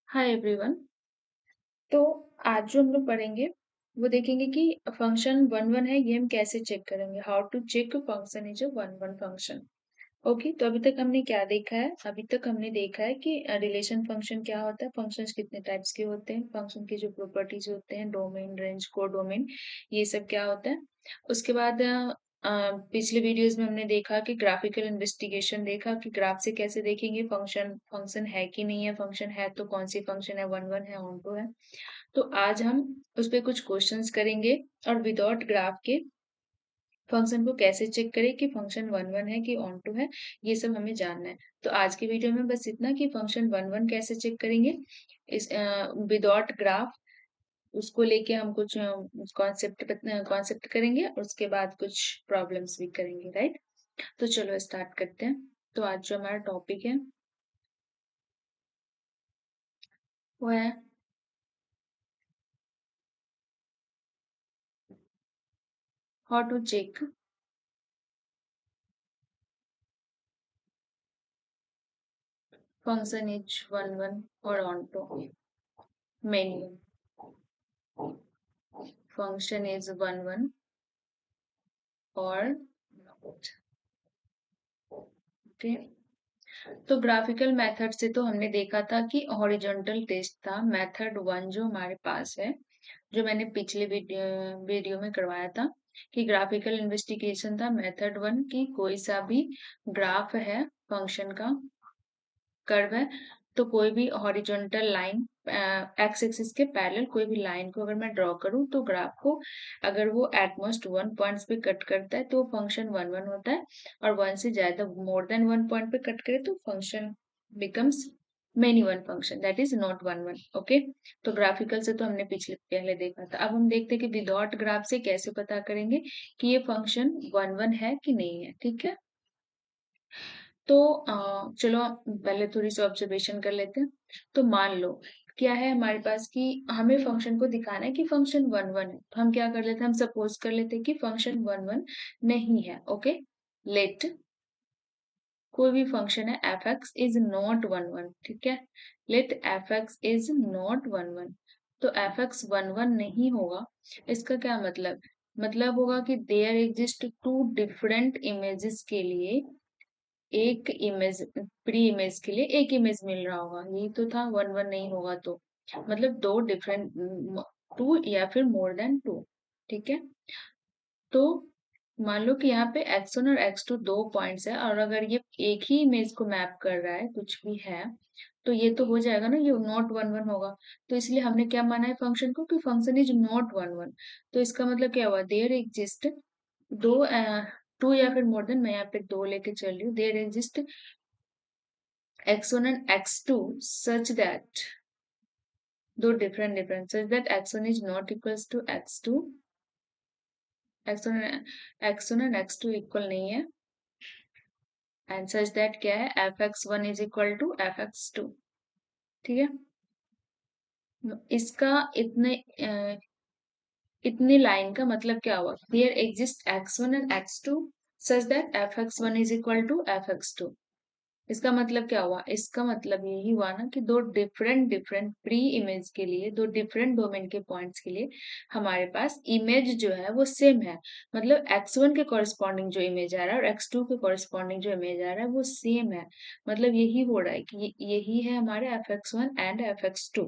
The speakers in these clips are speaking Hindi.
Hi everyone. तो आज जो हम लोग पढ़ेंगे वो देखेंगे कि फंक्शन वन वन है, ये हम कैसे चेक करेंगे। How to check function is a one one function. Okay, तो अभी तक हमने क्या देखा है? अभी तक हमने देखा है कि रिलेशन फंक्शन क्या होता है, फंक्शंस कितने टाइप्स के होते हैं, फंक्शन की जो प्रॉपर्टीज होते हैं, डोमेन, रेंज, कोडोमेन, ये सब क्या होता है। उसके बाद पिछले वीडियोस में हमने देखा कि ग्राफिकल इन्वेस्टिगेशन देखा कि ग्राफ से कैसे देखेंगे फंक्शन फंक्शन है कि नहीं है, फंक्शन है तो कौन सी फंक्शन है, वन वन है, ऑन टू है। तो आज हम उस पे कुछ क्वेश्चंस करेंगे और विदाउट ग्राफ के फंक्शन को कैसे चेक करें कि फंक्शन वन वन है कि ऑन टू है, ये सब हमें जानना है। तो आज की वीडियो में बस इतना कि फंक्शन वन वन कैसे चेक करेंगे इस विदाउट ग्राफ, उसको लेके हम कुछ कॉन्सेप्ट करेंगे और उसके बाद कुछ प्रॉब्लम्स भी करेंगे, राइट। तो चलो स्टार्ट करते हैं। तो आज जो हमारा टॉपिक है वो है how to check function is one one और onto. Menu function is one one और नॉट। ओके, तो ग्राफिकल मेथड से तो हमने देखा था कि हॉरिजॉन्टल टेस्ट था, मेथड वन जो हमारे पास है, जो मैंने पिछले वीडियो में करवाया था कि ग्राफिकल इन्वेस्टिगेशन था मेथड वन की कोई सा भी ग्राफ है फंक्शन का, कर्व है, तो कोई भी हॉरिजॉन्टल लाइन एक्स एक्सिस के पैरेलल कोई भी लाइन को अगर मैं ड्रॉ करूं तो ग्राफ को अगर वो एटमोस्ट वन पॉइंट्स पे कट करता है तो फंक्शन वन वन होता है, और वन से ज्यादा मोर देन वन पॉइंट पे कट करे तो function becomes many one function, that is not one one. Okay, तो ग्राफिकल से तो हमने पिछले पहले देखा था। अब हम देखते हैं कि विदाउट ग्राफ से कैसे पता करेंगे कि ये फंक्शन वन वन है कि नहीं है, ठीक है। तो चलो पहले थोड़ी सी ऑब्जर्वेशन कर लेते हैं। तो मान लो क्या है हमारे पास कि हमें फंक्शन को दिखाना है कि फंक्शन वन वन है, तो हम क्या कर लेते हैं, हम सपोज कर लेते हैं कि फंक्शन वन वन नहीं है। ओके, लेट कोई भी फंक्शन है F x is not one one, ठीक है। Let f x is not one one, तो एफ एक्स वन वन नहीं होगा। इसका क्या मतलब? मतलब होगा कि there exist two different images के लिए एक इमेज, प्री इमेज के लिए एक इमेज मिल रहा होगा, यही तो था। वन वन नहीं होगा तो मतलब दो डिफरेंट, टू या फिर मोर देन टू, ठीक है। तो मान लो कि यहाँ पे x1 और x2 दो पॉइंट्स है, और अगर ये एक ही इमेज को मैप कर रहा है, कुछ भी है, तो ये तो हो जाएगा ना, ये नॉट वन वन होगा। तो इसलिए हमने क्या माना है फंक्शन को कि function is not one one. तो इसका मतलब क्या हुआ, देयर एग्जिस्ट दो, टू या फिर मोर देन, मैं यहाँ पे दो लेके चल रही हूँ, there exist x1 and x2 such that दो different such that x1 is not equals to x2, x1 and x2 equal नहीं है, एंड सच दैट क्या है, F x one is equal to F x two, ठीक है। इसका इतने लाइन का मतलब क्या हुआ, here exist x one and x two such that f x one is equal to F x two. इसका मतलब क्या हुआ, इसका मतलब यही हुआ ना कि दो डिफरेंट डिफरेंट प्री इमेज के लिए, दो डिफरेंट डोमेन के पॉइंट्स के लिए हमारे पास इमेज जो है वो सेम है। मतलब x1 के कॉरेस्पॉन्डिंग जो इमेज आ रहा है और x2 के कॉरेस्पॉन्डिंग जो इमेज आ रहा है वो सेम है। मतलब यही हो रहा है कि यही है हमारे f x one and f x two,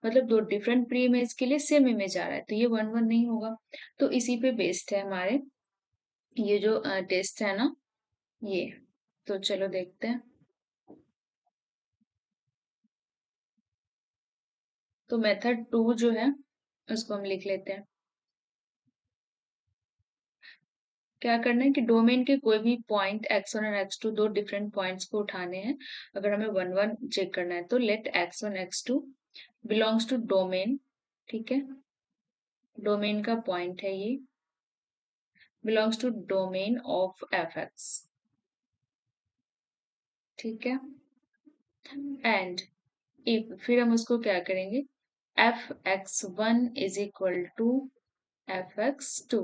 मतलब दो डिफरेंट प्री इमेज के लिए सेम इमेज आ रहा है, तो ये वन वन नहीं होगा। तो इसी पे बेस्ड है हमारे ये जो टेस्ट है ना, ये। तो चलो देखते हैं। तो मेथड टू जो है उसको हम लिख लेते हैं। क्या करना है कि डोमेन के कोई भी पॉइंट x1 और x2 दो डिफरेंट पॉइंट्स को उठाने हैं, अगर हमें वन वन चेक करना है तो late x1 x2 belongs to domain, ठीक है। डोमेन का पॉइंट है ये, belongs to domain of f x, ठीक है। एंड इफ फिर हम उसको क्या करेंगे, f x one is equal to F x two,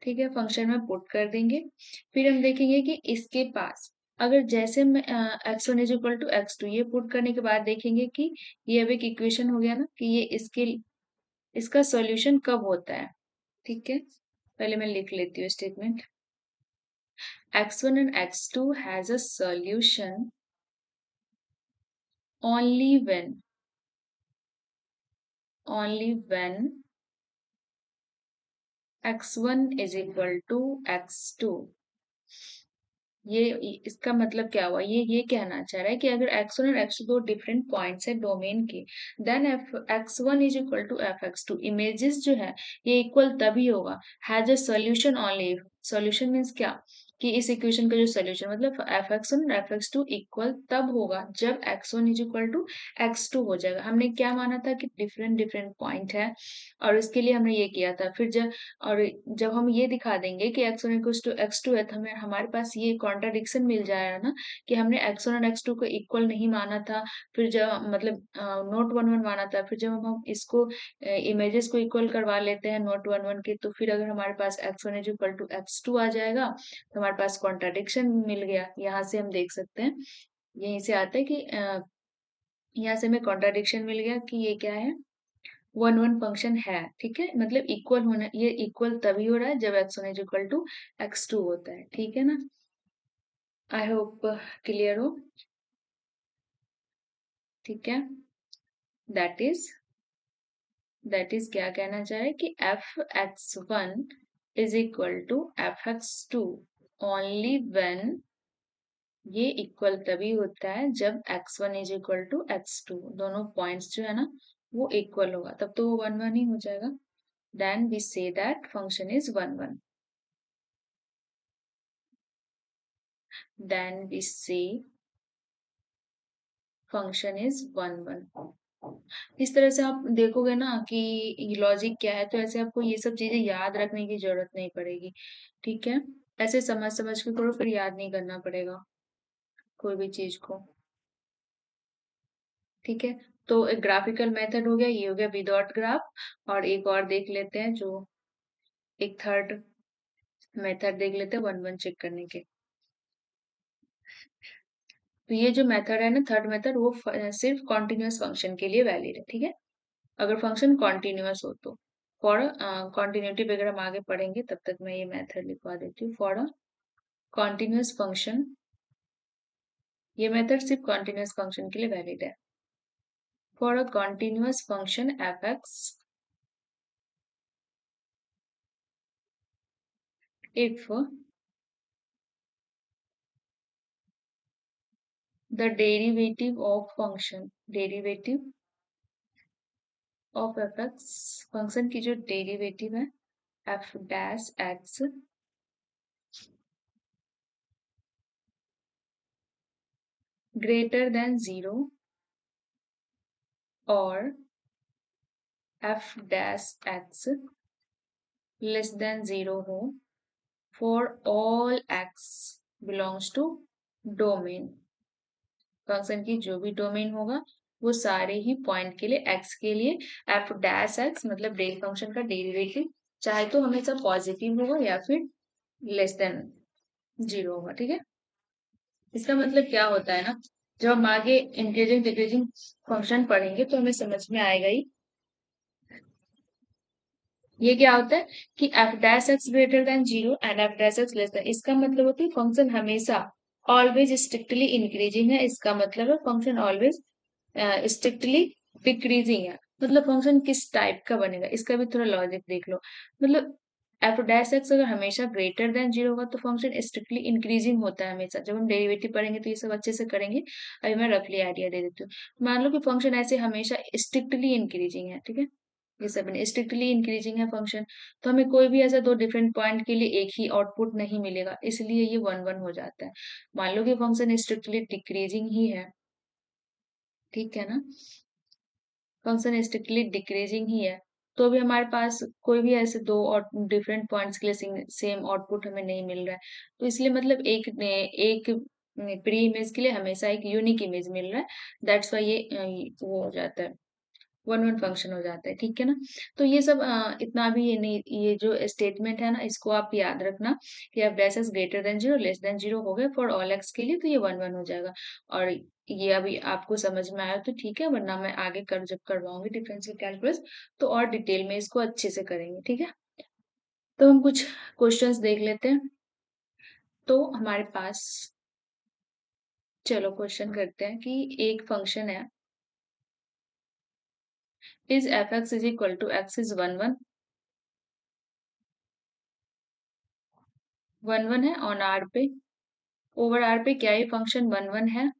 ठीक है, फंक्शन में पुट कर देंगे। फिर हम देखेंगे कि इसके पास अगर जैसे मैं x1 is equal to x2 ये पुट करने के बाद देखेंगे कि ये अब एक इक्वेशन हो गया ना कि ये इसका सॉल्यूशन कब होता है। ठीक है, पहले मैं लिख लेती हूँ statement. x1 and x2 has a solution only when x1 is equal to x2। ये इसका मतलब क्या हुआ, ये कहना चाह रहा है कि अगर x1 और x2 दो डिफरेंट पॉइंट्स है डोमेन के, then f x1 is equal to f x2। Images जो है ये इक्वल तभी होगा, has a solution only. Solution means क्या, कि इस इक्वेशन का जो सॉल्यूशन मतलब एफ x1 और एफ x2 इक्वल तब होगा जब x1 is equal to x2 हो जाएगा। हमने क्या माना था कि डिफरेंट डिफरेंट पॉइंट है, और इसके लिए हमने ये किया था। फिर जब हम ये दिखा देंगे कि x1 इक्वल्स टू x2 है, तो हमें हमारे पास ये कॉन्ट्राडिक्शन मिल जाएगा ना कि हमने x1 और x2 को इक्वल नहीं माना था। फिर जब मतलब नोट वन वन माना था, फिर जब हम इसको इमेजेस को इक्वल करवा लेते हैं नोट वन वन के, तो फिर अगर हमारे पास x1 is equal to x2 आ जाएगा तो हमारे पास कॉन्ट्राडिक्शन मिल गया। यहाँ से हम देख सकते हैं, यहीं से आता है कि यहाँ से हमें कॉन्ट्राडिक्शन मिल गया कि ये क्या है, वन वन फंक्शन है। ठीक है, मतलब इक्वल होना, ये इक्वल तभी हो रहा है जब x1 is equal to x2 होता है। ठीक है ना, आई होप क्लियर हो। ठीक है, दैट इज क्या कहना चाह रहे कि f x one is equal to F x two only when, ये इक्वल तभी होता है जब x1 is equal to x2, दोनों पॉइंट्स जो है ना वो इक्वल होगा, तब तो वो वन वन ही हो जाएगा। Then we say that function is one one. Then we say function is one one. इस तरह से आप देखोगे ना कि लॉजिक क्या है, तो ऐसे आपको ये सब चीजें याद रखने की जरूरत नहीं पड़ेगी। ठीक है, ऐसे समझ समझ के करो, फिर याद नहीं करना पड़ेगा कोई भी चीज को। ठीक है, तो एक ग्राफिकल मेथड हो गया, ये हो गया विदाउट ग्राफ। और एक और देख लेते हैं, जो एक थर्ड मेथड देख लेते हैं वन वन चेक करने के। तो ये जो मेथड है ना थर्ड मेथड, वो सिर्फ कॉन्टिन्यूअस फंक्शन के लिए वैलिड है। ठीक है, अगर फंक्शन कॉन्टिन्यूअस हो तो। फॉर कॉन्टिन्यूटी पे अगर हम आगे पढ़ेंगे, तब तक मैं ये मेथड लिखवा देती हूँ। फॉर अ कॉन्टिन्यूअस फंक्शन, ये मेथड सिर्फ कॉन्टिन्यूअस फंक्शन के लिए वैलिड है। For a continuous function f x, if the derivative of fx, function की जो डेरिवेटिव है f dash x greater than 0 और f dash x less than 0 हो for all x belongs to domain. Function की जो भी डोमेन होगा वो सारे ही पॉइंट के लिए x के लिए f डैश x मतलब डेल फंक्शन का डेरिवेटिव चाहे तो हमेशा पॉजिटिव होगा या फिर लेस देन 0 होगा। ठीक है, इसका मतलब क्या होता है ना, जब हम आगे इंक्रीजिंग डिक्रीजिंग फंक्शन पढ़ेंगे तो हमें समझ में आएगा ही। ये क्या होता है कि F dash x greater than 0 and F dash x less than, इसका मतलब होता है फंक्शन हमेशा ऑलवेज स्ट्रिक्टली इंक्रीजिंग है। इसका मतलब है फंक्शन ऑलवेज स्ट्रिक्टली डिक्रीजिंग है। मतलब फंक्शन किस टाइप का बनेगा, इसका भी थोड़ा लॉजिक देख लो। मतलब एफ डैश एक्स अगर हमेशा ग्रेटर देन 0 होगा तो फंक्शन स्ट्रिक्टली इंक्रीजिंग होता है हमेशा। जब हम डेरिवेटिव पढ़ेंगे तो ये सब अच्छे से करेंगे, अभी मैं रफली आइडिया दे देती हूँ। मान लो कि फंक्शन ऐसे हमेशा स्ट्रिक्टली इंक्रीजिंग है। ठीक है, ये सब स्ट्रिक्टली इंक्रीजिंग है फंक्शन, तो हमें कोई भी ऐसा दो डिफरेंट पॉइंट के लिए एक ही आउटपुट नहीं मिलेगा, इसलिए ये वन वन हो जाता है। मान लो कि फंक्शन स्ट्रिक्टली डिक्रीजिंग ही है, ठीक है ना, फंक्शन स्ट्रिक्टली डिक्रीजिंग ही है, तो भी हमारे पास कोई भी ऐसे दो और डिफरेंट पॉइंट्स के लिए सेम आउटपुट हमें नहीं मिल रहा है। तो इसलिए मतलब एक प्री इमेज के लिए हमेशा एक यूनिक इमेज मिल रहा है, दैट्स वाई ये वो हो जाता है, वन फंक्शन हो जाता है, ठीक है ना? तो ये सब इतना भी ये नहीं, ये जो स्टेटमेंट है ना, इसको आप याद रखना कि F dash x greater than 0 less than 0 हो गए फॉर ऑल एक्स के लिए, तो ये 1 हो जाएगा। और ये अभी आपको समझ में आया तो ठीक है, वरना मैं आगे जब करवाऊंगी डिफरेंशियल कैलकुलस तो और डिटेल में इसको अच्छे से करेंगे, ठीक है? तो हम कुछ क्वेश्चंस देख लेते हैं। तो हमारे पास, चलो क्वेश्चन करते हैं कि एक फंक्शन है, is f x is equal to x is 1 1 है ऑन आर पे, ओवर आर पे क्या ये फंक्शन 1 है?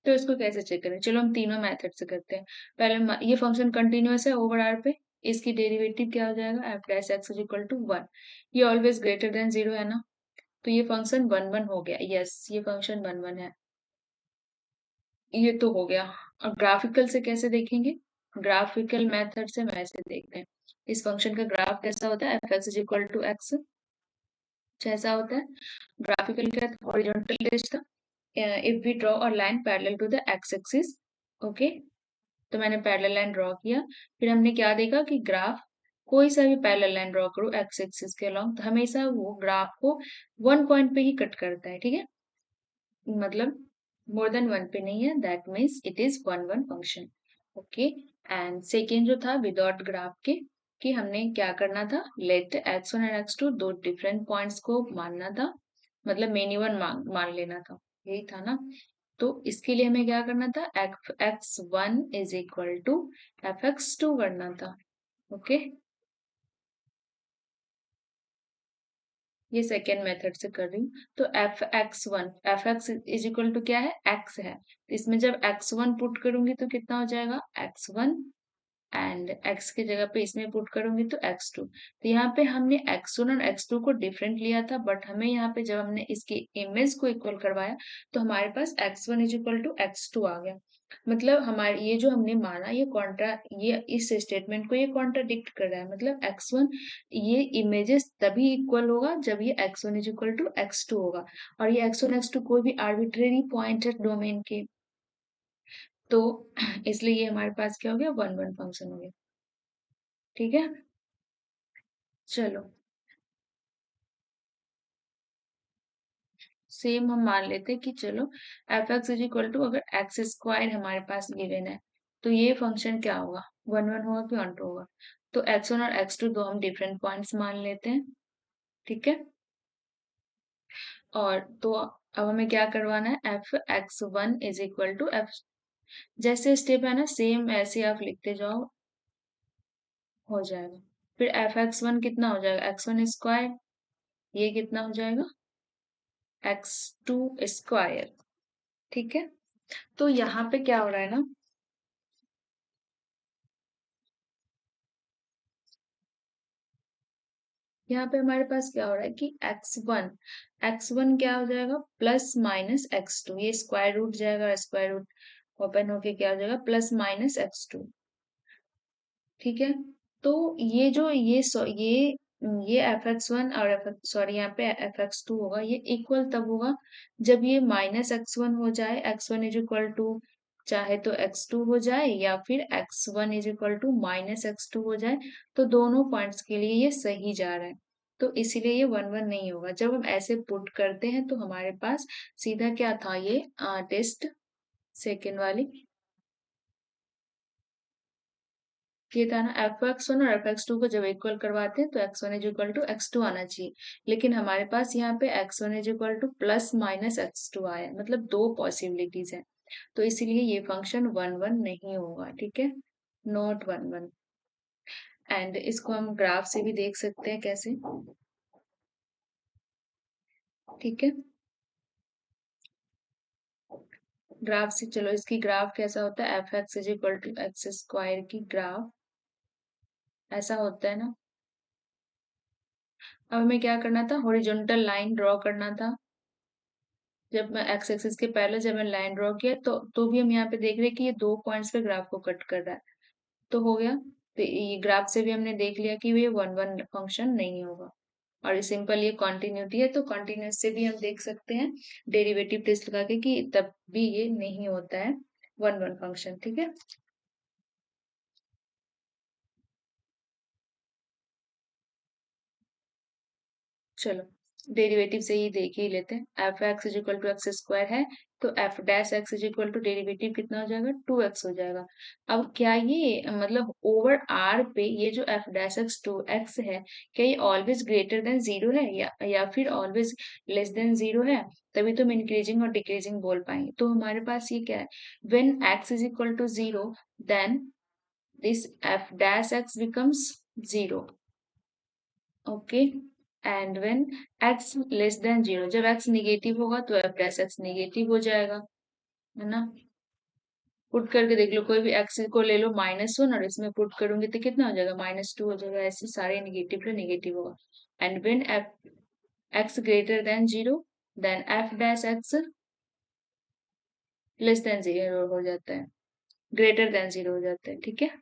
तो इसको कैसे चेक करें? चलो हम तीनों मेथड से करते हैं। पहले ये फंक्शन कंटिन्यूअस है ओवर आर पे, इसकी डेरिवेटिव क्या हो जाएगा? F dash x is equal to 1। ये ऑलवेज ग्रेटर देन 0 है ना, तो ये फंक्शन 1 हो गया। यस, ये फंक्शन 1 है। ये तो हो गया। और ग्राफिकल से कैसे देखेंगे? ग्राफिकल मेथड से हम ऐसे देखते हैं, इस फंक्शन का ग्राफ कैसा होता है? F x is equal to X, कैसा होता है? ग्राफिकल क्या था? हॉरिजॉन्टल रेज था। If we draw a line parallel to the X axis, okay, तो मैंने पैरेलल लाइन ड्रॉ किया। फिर हमने क्या देखा कि ग्राफ, कोई सा भी पैरेलल लाइन ड्रॉ करो एक्स एक्सिस के अलोंग, तो हमेशा वो ग्राफ को वन पॉइंट पे ही कट करता है, ठीक है? मतलब मोर देन वन पे नहीं है, that means it is one function, okay. And second जो था विदाउट ग्राफ के, कि हमने क्या करना था, let X one and x two दो डिफरेंट पॉइंट्स को मानना था, मतलब मेनी वन मान लेना था, यही था ना? तो इसके लिए हमें क्या करना था, F x one is equal to F x two करना था, ओके। ये सेकेंड मेथड से कर रही हूँ। तो F x is equal to क्या है, एक्स है, तो इसमें जब एक्स वन पुट करूंगी तो कितना हो जाएगा, एक्स वन, एंड x की जगह पे इसमें पुट करूंगी तो x2। तो यहाँ पे हमने x1 और x2 को डिफरेंट लिया था, बट हमें यहाँ पे जब हमने इसकी इमेज को इक्वल करवाया तो हमारे पास x1 is equal to x2 आ गया। मतलब हमारे ये जो हमने माना, ये इस स्टेटमेंट को ये कॉन्ट्राडिक्ट कर रहा है। मतलब x1, ये इमेजेस तभी इक्वल होगा जब ये x1 is equal to x2 होगा, और ये x1 x2 कोई भी आर्बिट्रेरी पॉइंट है डोमेन के, तो इसलिए ये हमारे पास क्या हो गया, वन फंक्शन हो गया, ठीक है? चलो, सेम हम मान लेते हैं कि चलो F x is equal to, अगर एक्स स्क्वायर हमारे पास गिवन है तो ये फंक्शन क्या होगा, वन होगा कि वन टू होगा? तो एक्स वन और एक्स टू दो हम डिफरेंट पॉइंट्स मान लेते हैं, ठीक है? और तो अब हमें क्या करवाना है, F x one is equal to F, जैसे स्टेप है ना सेम ऐसे आप लिखते जाओ, हो जाएगा। फिर एफ एक्स वन कितना हो जाएगा, एक्स वन स्क्वायर, ये कितना हो जाएगा, एक्स टू स्क्वायर, ठीक है? तो यहाँ पे क्या हो रहा है ना, यहाँ पे हमारे पास क्या हो रहा है कि एक्स वन क्या हो जाएगा, प्लस माइनस एक्स टू, ये स्क्वायर रूट जाएगा, स्क्वायर रूट ओपन होके क्या हो जाएगा, प्लस माइनस एक्स टू, ठीक है? तो ये जो ये एफ एक्स वन और एफ सॉरी यहाँ पे एफ एक्स टू होगा, ये इक्वल तब होगा जब ये माइनस एक्स वन हो जाए, X one is equal to, चाहे तो एक्स टू हो जाए या फिर X one is equal to minus X two हो जाए, तो दोनों पॉइंट्स के लिए ये सही जा रहा है, तो इसीलिए ये वन नहीं होगा। जब हम ऐसे पुट करते हैं तो हमारे पास सीधा क्या था, ये टेस्ट सेकेंड वाली, ये था ना, एफ एक्स वन और एफ एक्स टू को जब इक्वल करवाते हैं तो X one is equal to X two आना चाहिए, लेकिन हमारे पास यहाँ पे X one is equal to plus minus X two आया, मतलब दो पॉसिबिलिटीज है, तो इसीलिए ये फंक्शन वन नहीं होगा, ठीक है? Not one. एंड इसको हम ग्राफ से भी देख सकते हैं, कैसे, ठीक है? ग्राफ से, चलो इसकी ग्राफ कैसा होता है, F x is equal to X square की ग्राफ ऐसा होता है ना। अब हमें क्या करना था, हॉरिजॉन्टल लाइन ड्रॉ करना था, जब मैं एक्स एक्सिस के पहले जब मैं लाइन ड्रॉ किया तो भी हम यहाँ पे देख रहे हैं कि ये दो पॉइंट्स पे ग्राफ को कट कर रहा है, तो हो गया। तो ये ग्राफ से भी हमने देख लिया कि ये वन फंक्शन नहीं होगा, और ये सिंपल ये कॉन्टिन्यूटी है, तो कॉन्टिन्यूस से भी हम देख सकते हैं डेरिवेटिव टेस्ट लगा के कि तब भी ये नहीं होता है वन फंक्शन, ठीक है? चलो डेरिवेटिव से ही देख ही लेते हैं। F x is equal to X square है, तो F dash x is equal to derivative कितना हो जाएगा, 2x हो जाएगा। अब क्या ये मतलब ओवर आर पे ये जो एफ डैश एक्स 2x है, क्या ये ऑलवेज ग्रेटर देन जीरो है या फिर ऑलवेज लेस देन जीरो है? तभी तो हम इंक्रीजिंग और डिक्रीजिंग बोल पाएंगे। तो हमारे पास ये क्या है, when X is equal to zero then this F dash X becomes zero. Okay, and when x less than zero, जब x निगेटिव होगा तो f डैश x निगेटिव हो जाएगा, है ना। पुट करके देख लो, कोई भी x को ले लो -1 और इसमें पुट करूंगी तो कितना हो जाएगा, -2 हो जाएगा। ऐसे सारे निगेटिव पे निगेटिव होगा। And when f x greater than zero then f dash x less than zero हो जाता है, ग्रेटर देन जीरो हो जाता है, ठीक है।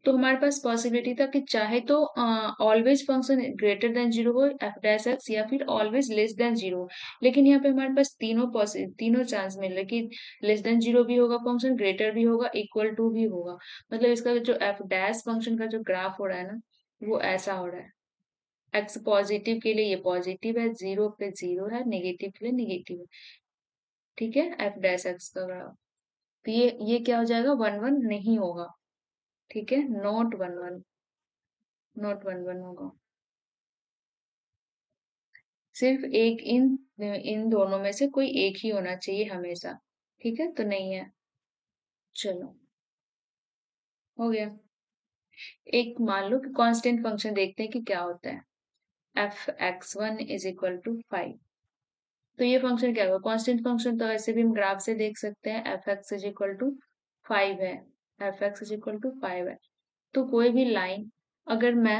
तो हमारे पास पॉसिबिलिटी था कि चाहे तो always function greater than zero हो एफ डैश एक्स, या फिर ऑलवेज लेस देन जीरो। लेकिन यहाँ पे हमारे पास तीनों चांस मिल रहे हैं कि लेस देन जीरो भी होगा फंक्शन, ग्रेटर भी होगा, इक्वल टू भी होगा। मतलब इसका जो एफ डैश फंक्शन का जो ग्राफ हो रहा है ना, वो ऐसा हो रहा है। एक्स पॉजिटिव के लिए ये पॉजिटिव है, जीरो पे जीरो है, नेगेटिव के लिए नेगेटिव है, ठीक है, एफ डैश एक्स का ग्राफ। तो ये क्या हो जाएगा, 1 1 नहीं होगा, ठीक है, नॉट 1 1, नॉट 1 1 होगा। सिर्फ एक इन इन दोनों में से कोई एक ही होना चाहिए हमेशा, ठीक है, तो नहीं है। चलो, हो गया। एक मान लो कि कांस्टेंट फंक्शन देखते हैं कि क्या होता है, F x one is equal to 5। तो ये फंक्शन क्या होगा, कांस्टेंट फंक्शन तो वैसे भी हम ग्राफ से देख सकते हैं, F x is equal to 5 है, F x is equal to 5 है। तो कोई भी लाइन, अगर मैं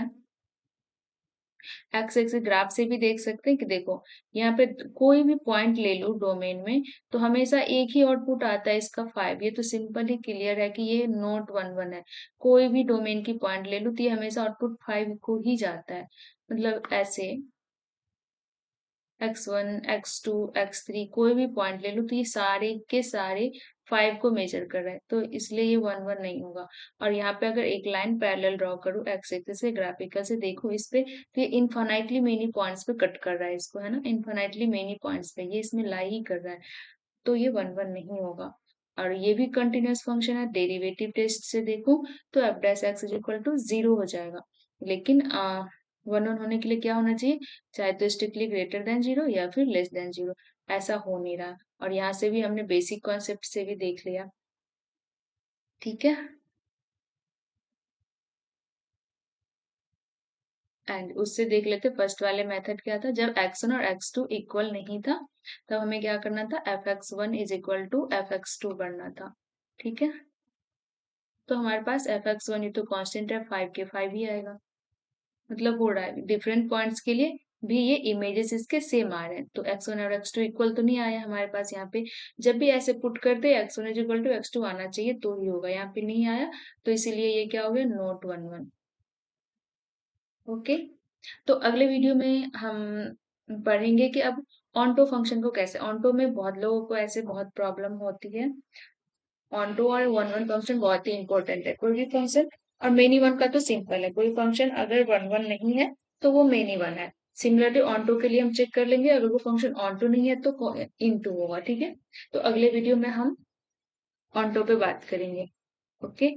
एक्स एक्स ग्राफ से भी देख सकते हैं कि देखो, यहाँ पे कोई भी पॉइंट ले लो डोमेन में, तो हमेशा एक ही आउटपुट आता है इसका 5। ये तो सिंपल ही क्लियर है कि ये नॉट 1 1 है। कोई भी डोमेन की पॉइंट ले लो तो ये हमेशा आउटपुट 5 को ही जाता है। मतलब ऐसे x1 x2 x3 कोई भी पॉइंट ले लो तो ये सारे के सारे 5 को मेजर कर रहे हैं, तो इसलिए ये 1 1 नहीं होगा। और यहाँ पे अगर एक लाइन पैरेलल ड्रॉ करूँ एक्स एक्सिस से, ग्राफिकल से देखो इस पे, तो ये इन्फानाइटली मेनी पॉइंट्स पे कट कर रहा है इसको, है ना, इन्फानाइटली मेनी पॉइंट्स पे ये इसमें लाई ही कर रहा है। तो ये 1 1 नहीं होगा। और ये भी कंटिन्यूअस फंक्शन है, डेरिवेटिव टेस्ट से देखो तो F dash x is equal to zero हो जाएगा। लेकिन 1 1 होने के लिए क्या होना चाहिए, चाहे तो स्ट्रिक्टली ग्रेटर देन जीरो या फिर लेस देन जीरो। ऐसा हो नहीं रहा। और यहाँ से भी हमने बेसिक कॉन्सेप्ट से भी देख लिया, ठीक है। एंड उससे देख लेते फर्स्ट वाले मेथड क्या था, जब x1 और x2 इक्वल नहीं था, तब हमें क्या करना था, F x one is equal to F x two करना था, ठीक है। तो हमारे पास एफ एक्स वन, ये तो कांस्टेंट है, 5 के 5 ही आएगा। मतलब हो रहा है डिफरेंट पॉइंट्स के लिए भी ये इमेजेस इसके सेम आ रहे हैं, तो x1 और x2 इक्वल तो नहीं आया हमारे पास यहाँ पे। जब भी ऐसे पुट करते x1 is equal to x2 आना चाहिए तो ही होगा, यहाँ पे नहीं आया, तो इसीलिए ये क्या हो गया, नॉट 1 1। ओके, तो अगले वीडियो में हम पढ़ेंगे कि अब ऑन्टो फंक्शन को कैसे, ऑन्टो में बहुत लोगों को ऐसे बहुत प्रॉब्लम होती है। ऑन्टो और 1 1 फंक्शन बहुत ही इंपॉर्टेंट है, कोई भी फंक्शन। और मेनी वन का तो सिंपल है, कोई फंक्शन अगर 1 1 नहीं है तो वो मेनी वन है। सिमिलरली ऑन्टो के लिए हम चेक कर लेंगे, अगर वो फंक्शन ऑन्टो नहीं है तो इनटू होगा, ठीक है। तो अगले वीडियो में हम ऑन्टो पे बात करेंगे। ओके।